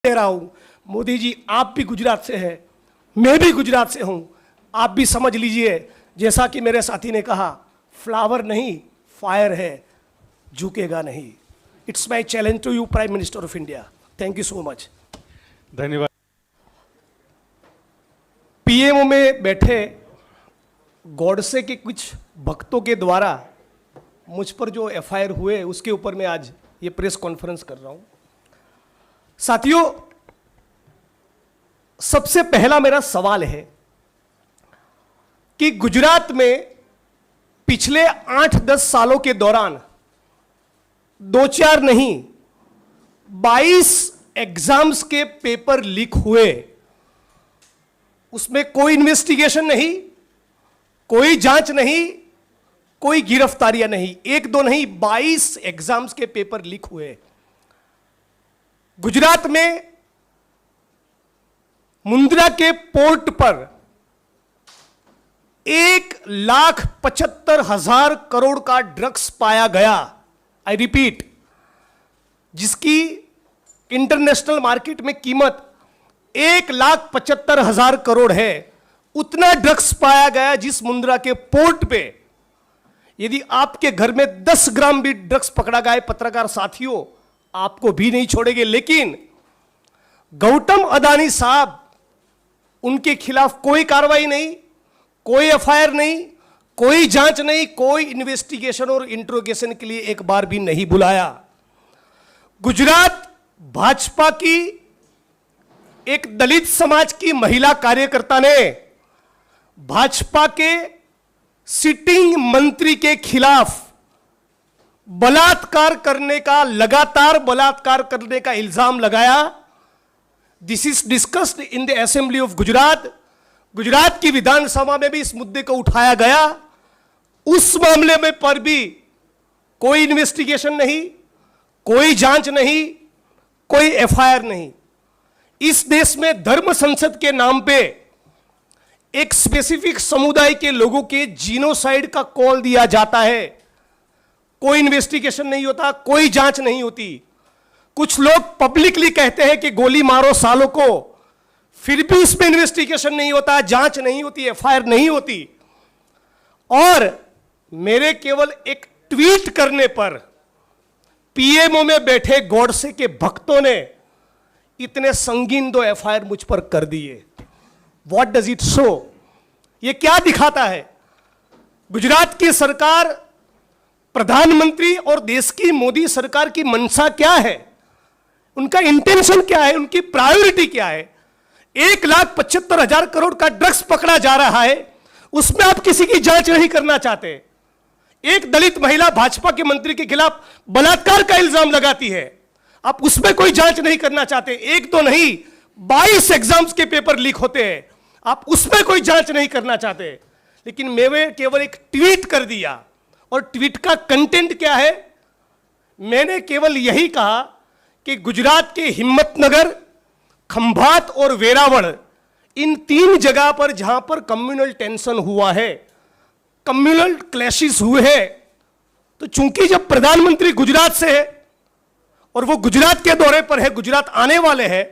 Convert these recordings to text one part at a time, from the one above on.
दे रहा हूं। मोदी जी, आप भी गुजरात से हैं, मैं भी गुजरात से हूं। आप भी समझ लीजिए, जैसा कि मेरे साथी ने कहा, फ्लावर नहीं फायर है, झुकेगा नहीं। It's my challenge to you, prime minister of India. Thank you so much. धन्यवाद। पीएमओ में बैठे गॉडसे के कुछ भक्तों के द्वारा मुझ पर जो एफआईआर हुए, उसके ऊपर मैं आज ये प्रेस कॉन्फ्रेंस कर रहा हूं। साथियों, सबसे पहला मेरा सवाल है कि गुजरात में पिछले 8-10 सालों के दौरान 2-4 नहीं 22 एग्जाम्स के पेपर लीक हुए। उसमें कोई इन्वेस्टिगेशन नहीं, कोई जांच नहीं, कोई गिरफ्तारियां नहीं। 1-2 नहीं, 22 एग्जाम्स के पेपर लीक हुए। गुजरात में मुंद्रा के पोर्ट पर 1,75,000 करोड़ का ड्रग्स पाया गया। आई रिपीट, जिसकी इंटरनेशनल मार्केट में कीमत 1,75,000 करोड़ है। उतना ड्रग्स पाया गया जिस मुंद्रा के पोर्ट पे। यदि आपके घर में 10 ग्राम भी ड्रग्स पकड़ा गया, पत्रकार साथियों, आपको भी नहीं छोड़ेंगे। लेकिन गौतम अदानी साहब, उनके खिलाफ कोई कार्रवाई नहीं, कोई एफआईआर नहीं, कोई जांच नहीं, कोई इन्वेस्टिगेशन और इंट्रोगेशन के लिए एक बार भी नहीं बुलाया। गुजरात भाजपा की एक दलित समाज की महिला कार्यकर्ता ने भाजपा के सिटिंग मंत्री के खिलाफ बलात्कार करने का, लगातार बलात्कार करने का इल्जाम लगाया। This is discussed in the assembly of Gujarat. Gujarat की विधानसभा में भी इस मुद्दे को उठाया गया। उस मामले में पर भी कोई इन्वेस्टिगेशन नहीं, कोई जांच नहीं, कोई एफआईआर नहीं। इस देश में धर्म संसद के नाम पे एक स्पेसिफिक समुदाय के लोगों के जीनोसाइड का कॉल दिया जाता है। कोई इन्वेस्टिगेशन नहीं होता, कोई जांच नहीं होती। कुछ लोग पब्लिकली कहते हैं कि गोली मारो सालों को, फिर भी इसमें इन्वेस्टिगेशन नहीं होता, जांच नहीं होती, एफआईआर नहीं होती। और मेरे केवल एक ट्वीट करने पर पीएमओ में बैठे गॉडसे के भक्तों ने इतने संगीन 2 एफआईआर मुझ पर कर दिए। What does it show? ये क्या दिखाता है? गुजरात की सरकार, प्रधानमंत्री और देश की मोदी सरकार की मंशा क्या है? उनका इंटेंशन क्या है? उनकी प्रायोरिटी क्या है? 1,75,000 करोड़ का ड्रग्स पकड़ा जा रहा है, उसमें आप किसी की जांच नहीं करना चाहते। एक दलित महिला भाजपा के मंत्री के खिलाफ बलात्कार का इल्जाम लगाती है, आप उसमें कोई जांच नहीं करना चाहते। 1-2 नहीं, 22 एग्जाम्स के पेपर लीक होते हैं, आप उसमें कोई जांच नहीं करना चाहते। लेकिन मैंने केवल एक ट्वीट कर दिया, और ट्वीट का कंटेंट क्या है? मैंने केवल यही कहा कि गुजरात के हिम्मतनगर, खंभात और वेरावल, इन 3 जगह पर जहां पर कम्युनल टेंशन हुआ है, कम्युनल क्लैशेस हुए हैं, तो चूंकि जब प्रधानमंत्री गुजरात से है और वो गुजरात के दौरे पर है, गुजरात आने वाले हैं,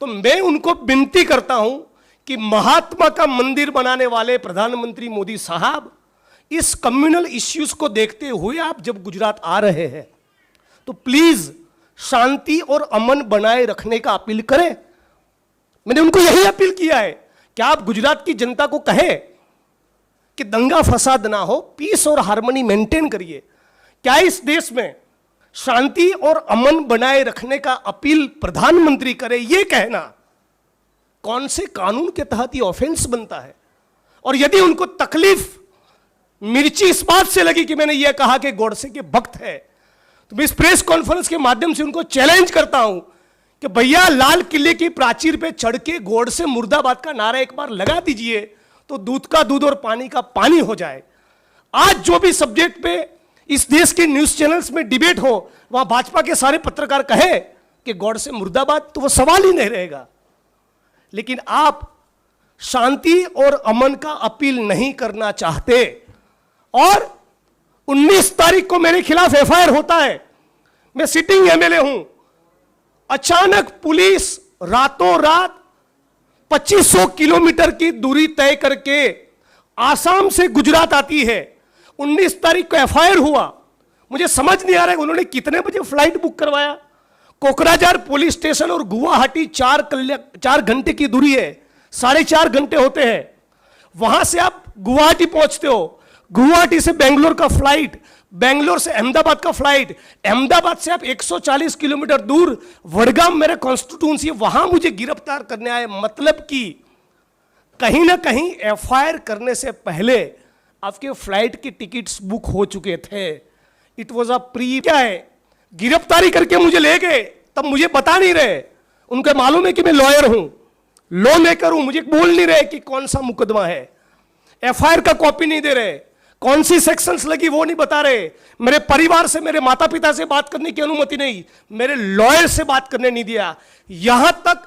तो मैं उनको विनती करता हूं कि महात्मा का मंदिर बनाने वाले प्रधानमंत्री मोदी साहब, इस कम्युनल इश्यूज को देखते हुए आप जब गुजरात आ रहे हैं तो प्लीज शांति और अमन बनाए रखने का अपील करें। मैंने उनको यही अपील किया है कि आप गुजरात की जनता को कहें कि दंगा फसाद ना हो, पीस और हार्मनी मेंटेन करिए। क्या इस देश में शांति और अमन बनाए रखने का अपील प्रधानमंत्री करे? ये कहना कौन से कानून के तहत ये ऑफेंस बनता है? और यदि उनको तकलीफ, मिर्ची इस बात से लगी कि मैंने यह कहा कि गॉडसे के भक्त है, तो मैं इस प्रेस कॉन्फ्रेंस के माध्यम से उनको चैलेंज करता हूं कि भैया, लाल किले की प्राचीर पे चढ़ के गॉडसे मुर्दाबाद का नारा एक बार लगा दीजिए, तो दूध का दूध और पानी का पानी हो जाए। आज जो भी सब्जेक्ट पे इस देश के न्यूज चैनल्स में डिबेट हो, वहां भाजपा के सारे पत्रकार कहे कि गॉडसे मुर्दाबाद, तो वो सवाल ही नहीं रहेगा। लेकिन आप शांति और अमन का अपील नहीं करना चाहते, और 19 तारीख को मेरे खिलाफ एफआईआर होता है। मैं सिटिंग एमएलए हूं, अचानक पुलिस रातों रात 2500 किलोमीटर की दूरी तय करके आसाम से गुजरात आती है। 19 तारीख को एफआईआर हुआ। मुझे समझ नहीं आ रहा है उन्होंने कितने बजे फ्लाइट बुक करवाया। कोकराझार पुलिस स्टेशन और गुवाहाटी 4 घंटे की दूरी है, 4.5 घंटे होते हैं। वहां से आप गुवाहाटी पहुंचते हो, गुवाहाटी से बेंगलोर का फ्लाइट, बेंगलोर से अहमदाबाद का फ्लाइट, अहमदाबाद से आप 140 किलोमीटर दूर वडगाम मेरा कॉन्स्टिट्यूंसी, वहां मुझे गिरफ्तार करने आए। मतलब कि कहीं ना कहीं एफआईआर करने से पहले आपके फ्लाइट की टिकट्स बुक हो चुके थे। इट वॉज अ प्री, क्या है, गिरफ्तारी करके मुझे ले गए, तब मुझे बता नहीं रहे। उनको मालूम है कि मैं लॉयर हूं, लॉ मेकर हूं, मुझे बोल नहीं रहे कि कौन सा मुकदमा है। एफआईआर का कॉपी नहीं दे रहे, कौन सी सेक्शंस लगी वो नहीं बता रहे। मेरे परिवार से, मेरे माता पिता से बात करने की अनुमति नहीं, मेरे लॉयर से बात करने नहीं दिया। यहां तक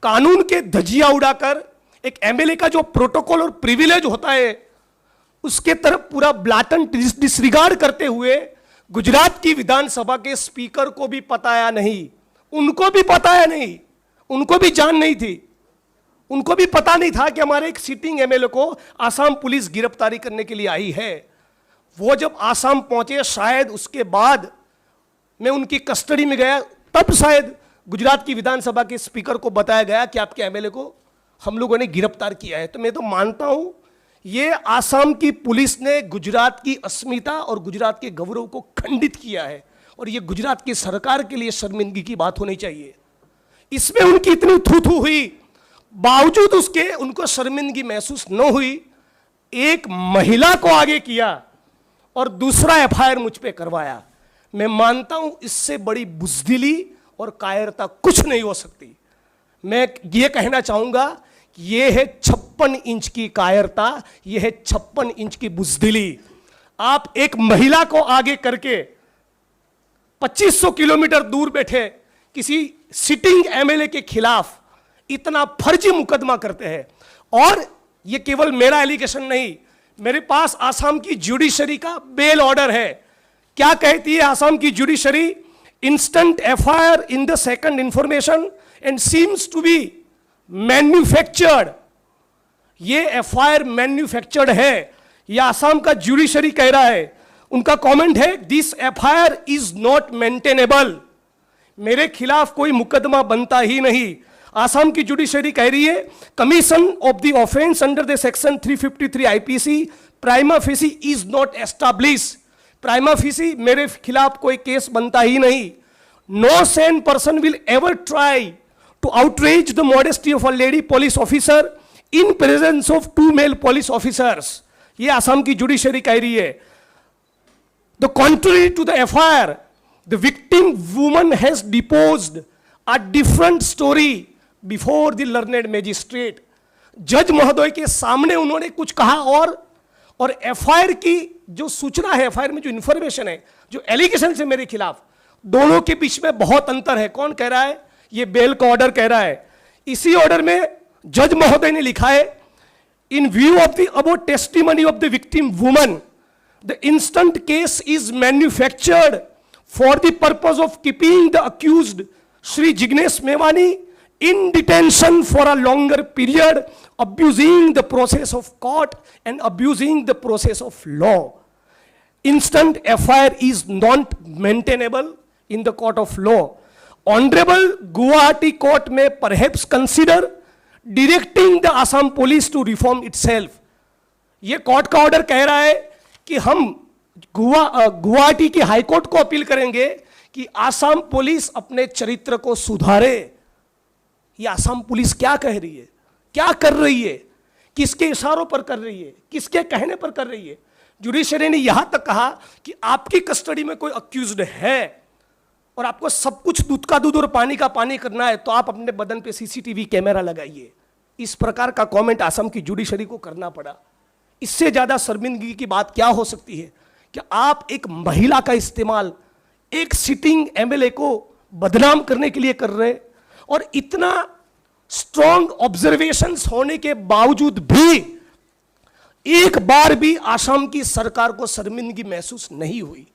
कानून के धजिया उड़ाकर एक एमएलए का जो प्रोटोकॉल और प्रिविलेज होता है उसके तरफ पूरा ब्लाटंट डिसरिगार्ड करते हुए गुजरात की विधानसभा के स्पीकर को भी पताया नहीं, उनको भी पताया नहीं, उनको भी जान नहीं थी, उनको भी पता नहीं था कि हमारे एक सिटिंग एमएलए को आसाम पुलिस गिरफ्तारी करने के लिए आई है। वो जब आसाम पहुंचे, शायद उसके बाद मैं उनकी कस्टडी में गया, तब शायद गुजरात की विधानसभा के स्पीकर को बताया गया कि आपके एमएलए को हम लोगों ने गिरफ्तार किया है। तो मैं तो मानता हूं ये आसाम की पुलिस ने गुजरात की अस्मिता और गुजरात के गौरव को खंडित किया है, और ये गुजरात की सरकार के लिए शर्मिंदगी की बात होनी चाहिए। इसमें उनकी इतनी थू हुई, बावजूद उसके उनको शर्मिंदगी महसूस न हुई। एक महिला को आगे किया और दूसरा एफआईआर मुझ पे करवाया। मैं मानता हूं इससे बड़ी बुजदिली और कायरता कुछ नहीं हो सकती। मैं ये कहना चाहूंगा कि ये है 56 इंच की कायरता, ये है 56 इंच की बुजदिली। आप एक महिला को आगे करके 2500 किलोमीटर दूर बैठे किसी सिटिंग एमएलए के खिलाफ इतना फर्जी मुकदमा करते हैं। और ये केवल मेरा एलिगेशन नहीं, मेरे पास आसाम की जुडिशरी का बेल ऑर्डर है। क्या कहती है आसाम की judiciary? Instant FIR in the second information and seems to be manufactured. ये एफआईआर मैन्युफैक्चर्ड है, यह आसाम का जुडिशरी कह रहा है। उनका कमेंट है, this FIR is not maintainable. मेरे खिलाफ कोई मुकदमा बनता ही नहीं। आसाम की जुडिशरी कह रही है, commission of the offence under the section 353 IPC prima facie is not establish. Prima facie मेरे खिलाफ कोई केस बनता ही नहीं। No sane person will ever try to outrage the modesty of a lady police officer in presence of 2 male police officers. ये आसाम की judiciary कह रही है। The contrary to the FIR, the victim woman has deposed a different story before the learned magistrate. जज महोदय के सामने उन्होंने कुछ कहा और एफआईआर की जो सूचना है, एफआईआर में जो इंफॉर्मेशन है, जो एलिगेशन है मेरे खिलाफ, दोनों के बीच में बहुत अंतर है। कौन कह रहा है? ये बेल का ऑर्डर कह रहा है। इसी ऑर्डर में जज महोदय ने लिखा है, इन view of the about testimony of the victim woman, the instant case is manufactured for the purpose of keeping the accused Shri Jignesh Mevani in detention for a longer period, abusing the process of court and abusing the process of law. Instant FIR is not maintainable in the court of law. Honorable Guwahati Court may perhaps consider directing the Assam Police to reform itself. ये court का order कह रहा है कि हम गुवाहाटी की high court को appeal करेंगे कि आसाम पुलिस अपने चरित्र को सुधारे। ये आसाम पुलिस क्या कह रही है, क्या कर रही है, किसके इशारों पर कर रही है, किसके कहने पर कर रही है? जुडिशरी ने यहां तक कहा कि आपकी कस्टडी में कोई अक्यूज्ड है और आपको सब कुछ दूध का दूध और पानी का पानी करना है तो आप अपने बदन पे सीसीटीवी कैमरा लगाइए। इस प्रकार का कमेंट आसाम की जुडिशरी को करना पड़ा। इससे ज्यादा शर्मिंदगी की बात क्या हो सकती है कि आप एक महिला का इस्तेमाल एक सिटिंग एमएलए को बदनाम करने के लिए कर रहे, और इतना स्ट्रॉन्ग ऑब्जर्वेशंस होने के बावजूद भी एक बार भी आसाम की सरकार को शर्मिंदगी महसूस नहीं हुई।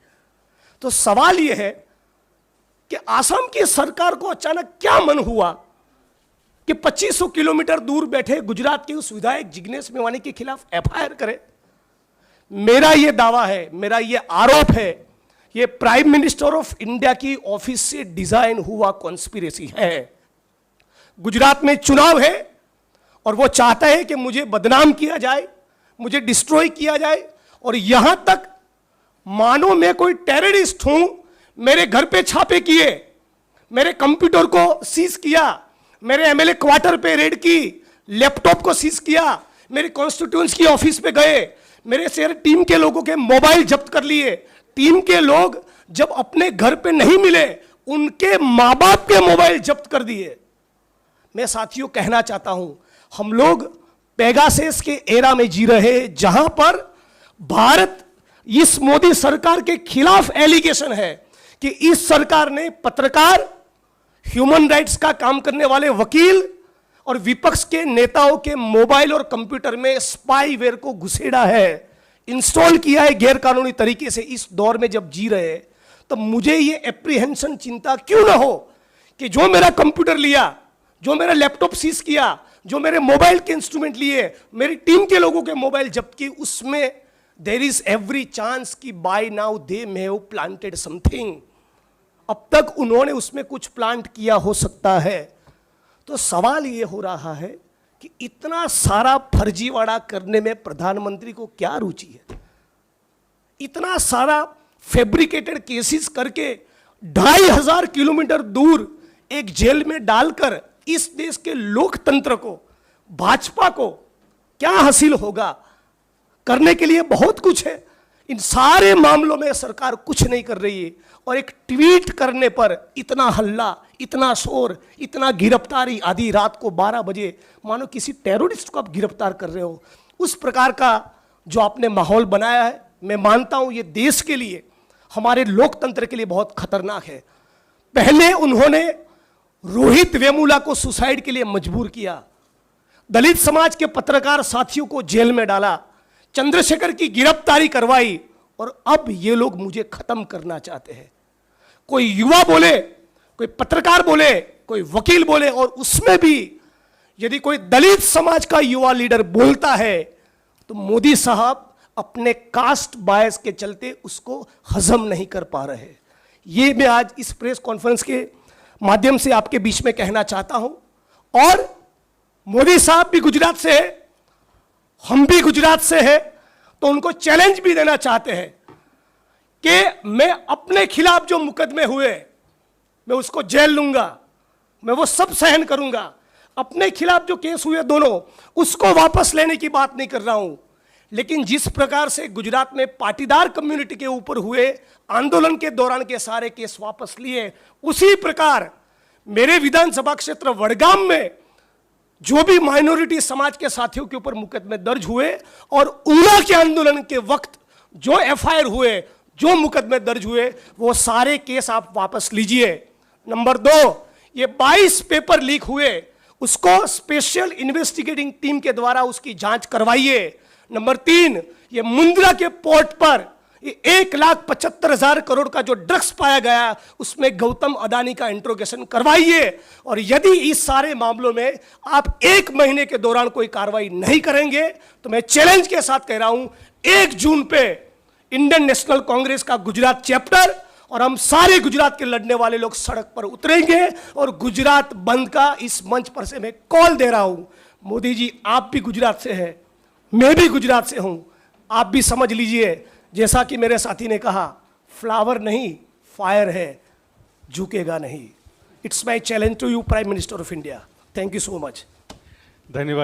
तो सवाल यह है कि आसाम की सरकार को अचानक क्या मन हुआ कि 2500 किलोमीटर दूर बैठे गुजरात के उस विधायक जिग्नेश मेवानी के खिलाफ एफआईआर करे। मेरा यह दावा है, मेरा यह आरोप है, यह प्राइम मिनिस्टर ऑफ इंडिया की ऑफिस से डिजाइन हुआ कॉन्स्पिरेसी है। गुजरात में चुनाव है और वो चाहता है कि मुझे बदनाम किया जाए, मुझे डिस्ट्रॉय किया जाए, और यहां तक मानो मैं कोई टेररिस्ट हूं। मेरे घर पे छापे किए, मेरे कंप्यूटर को सीज किया, मेरे एमएलए क्वार्टर पे रेड की, लैपटॉप को सीज किया, मेरे कॉन्स्टिट्यूएंसी की ऑफिस पे गए, मेरे शेयर टीम के लोगों के मोबाइल जब्त कर लिए। टीम के लोग जब अपने घर पे नहीं मिले, उनके मां बाप के मोबाइल जब्त कर दिए। मैं साथियों कहना चाहता हूं, हम लोग पेगासस के एरा में जी रहे हैं, जहां पर भारत इस मोदी सरकार के खिलाफ एलिगेशन है कि इस सरकार ने पत्रकार, ह्यूमन राइट्स का काम करने वाले वकील और विपक्ष के नेताओं के मोबाइल और कंप्यूटर में स्पाईवेयर को घुसेड़ा है, इंस्टॉल किया है गैर कानूनी तरीके से। इस दौर में जब जी रहे हैं, तो मुझे ये एप्रीहेंशन, चिंता क्यों ना हो कि जो मेरा कंप्यूटर लिया, जो मेरा लैपटॉप सीज किया, जो मेरे मोबाइल के इंस्ट्रूमेंट लिए, मेरी टीम के लोगों के मोबाइल जब्त किए, उसमें देयर इज एवरी चांस कि by now they may have planted something. अब तक उन्होंने उसमें कुछ प्लांट किया हो सकता है। तो सवाल ये हो रहा है कि इतना सारा फर्जीवाड़ा करने में प्रधानमंत्री को क्या रुचि है? इतना सारा फैब्रिकेटेड केसेस करके 2500 किलोमीटर दूर एक जेल में डालकर इस देश के लोकतंत्र को, भाजपा को क्या हासिल होगा? करने के लिए बहुत कुछ है। इन सारे मामलों में सरकार कुछ नहीं कर रही है, और एक ट्वीट करने पर इतना हल्ला, इतना शोर, इतना गिरफ्तारी, आधी रात को 12 बजे मानो किसी टेररिस्ट को आप गिरफ्तार कर रहे हो। उस प्रकार का जो आपने माहौल बनाया है, मैं मानता हूं ये देश के लिए, हमारे लोकतंत्र के लिए बहुत खतरनाक है। पहले उन्होंने रोहित वेमुला को सुसाइड के लिए मजबूर किया, दलित समाज के पत्रकार साथियों को जेल में डाला, चंद्रशेखर की गिरफ्तारी करवाई, और अब ये लोग मुझे खत्म करना चाहते हैं। कोई युवा बोले, कोई पत्रकार बोले, कोई वकील बोले, और उसमें भी यदि कोई दलित समाज का युवा लीडर बोलता है तो मोदी साहब अपने कास्ट बायस के चलते उसको हजम नहीं कर पा रहे। ये मैं आज इस प्रेस कॉन्फ्रेंस के माध्यम से आपके बीच में कहना चाहता हूं। और मोदी साहब भी गुजरात से है, हम भी गुजरात से हैं, तो उनको चैलेंज भी देना चाहते हैं कि मैं अपने खिलाफ जो मुकदमे हुए, मैं उसको जेल लूंगा, मैं वो सब सहन करूंगा। अपने खिलाफ जो केस हुए दोनों, उसको वापस लेने की बात नहीं कर रहा हूं। लेकिन जिस प्रकार से गुजरात में पाटीदार कम्युनिटी के ऊपर हुए आंदोलन के दौरान के सारे केस वापस लिए, उसी प्रकार मेरे विधानसभा क्षेत्र वडगाम में जो भी माइनॉरिटी समाज के साथियों के ऊपर मुकदमे दर्ज हुए, और ऊना के आंदोलन के वक्त जो एफआईआर हुए, जो मुकदमे दर्ज हुए, वो सारे केस आप वापस लीजिए। नंबर 2, ये 22 पेपर लीक हुए, उसको स्पेशल इन्वेस्टिगेटिंग टीम के द्वारा उसकी जांच करवाइए। नंबर 3, ये मुंद्रा के पोर्ट पर 1,75,000 करोड़ का जो ड्रग्स पाया गया, उसमें गौतम अडानी का इंट्रोगेशन करवाइए। और यदि इस सारे मामलों में आप 1 महीने के दौरान कोई कार्रवाई नहीं करेंगे, तो मैं चैलेंज के साथ कह रहा हूं, 1 जून पे इंडियन नेशनल कांग्रेस का गुजरात चैप्टर और हम सारे गुजरात के लड़ने वाले लोग सड़क पर उतरेंगे, और गुजरात बंद का इस मंच पर से मैं कॉल दे रहा हूं। मोदी जी, आप भी गुजरात से हैं, मैं भी गुजरात से हूं, आप भी समझ लीजिए, जैसा कि मेरे साथी ने कहा, फ्लावर नहीं फायर है, झुकेगा नहीं। It's my challenge to you, prime minister of India. Thank you so much. धन्यवाद।